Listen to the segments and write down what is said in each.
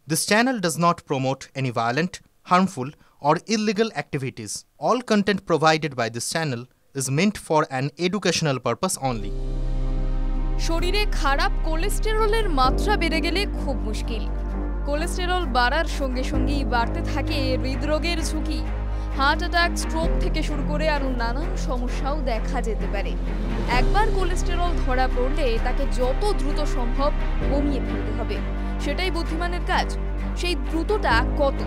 This channel does not promote any violent, harmful, or illegal activities. All content provided by this channel is meant for an educational purpose only. শরীরে খারাপ কোলেস্টেরলের মাত্রা বেড়ে গেলে খুব মুশকিল। কোলেস্টেরল বাড়ার সঙ্গে সঙ্গেই বাড়তে থাকে হৃদরোগের ঝুঁকি, হার্ট অ্যাটাক, স্ট্রোক থেকে শুরু করে আরও নানান সমস্যাও দেখা যেতে পারে। একবার কোলেস্টেরল ধরা পড়লে তাকে যত দ্রুত সম্ভব কমিয়ে ফেলতে হবে, সেটাই বুদ্ধিমানের কাজ। সেই দ্রুতটা কত?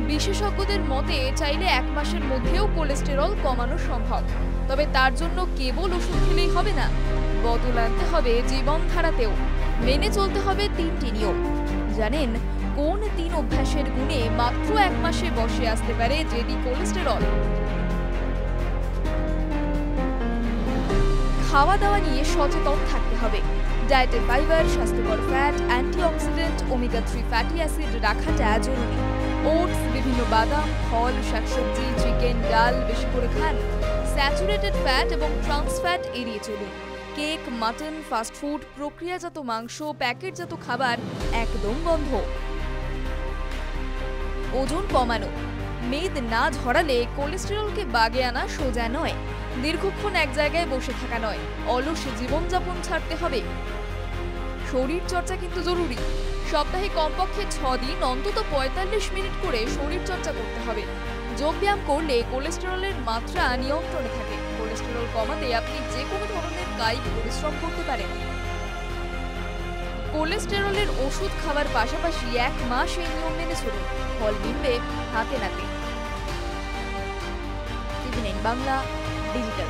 বিশেষজ্ঞদের মতে চাইলে 1 মাসের মধ্যেও কোলেস্টেরল কমানো সম্ভব। তবে তার জন্য কেবল ওষুধ খেলেই হবে না, বদল আনতে হবে জীবনধারাতেও। মেনে চলতে হবে 3টি নিয়ম। জানেন কোন 3 অভ্যাসের গুণে মাত্র 1 মাসে বসে আসতে পারে জেডি কোলেস্টেরল? খাওয়া দাওয়া নিয়ে সচেতন থাকতে হবে। ডায়েটে ফাইবার, স্বাস্থ্যকর fat, antioxidant, omega 3 fatty acid রাখাটা জরুরি। ওটস, বিভিন্ন বাদাম, ফল, শাকসবজি, চিকেন, ডাল বেশি করে খান। স্যাচুরেটেড ফ্যাট এবং ট্রান্স ফ্যাট এড়িয়ে চলুন। কেক, মাটন, ফাস্টফুড, প্রক্রিয়াজাত মাংস, প্যাকেটজাত খাবার একদম বন্ধ। ওজন কমানো। মেদ না ঝরালে কোলেস্টেরলকে বাগে আনা সোজা নয়। দীর্ঘক্ষণ এক জায়গায় বসে থাকা নয়, অলস জীবনযাপন ছাড়তে হবে। শরীর চর্চা কিন্তু জরুরি। সপ্তাহে কমপক্ষে 6 দিন অন্তত 45 মিনিট করে শরীর চর্চা করতে হবে। যোগব্যায়াম করলে কোলেস্টেরলের মাত্রা নিয়ন্ত্রণে থাকে। কোলেস্টেরল কমাতে আপনি যে কোনো ধরনের কায়িক পরিশ্রম করতে পারেন। কোলেস্টেরলের ওষুধ খাওয়ার পাশাপাশি 1 মাস এই নিয়ম মেনে চলুন, ফল মিলবে হাতে নাতে। টিভি9 বাংলা ডিজিটাল।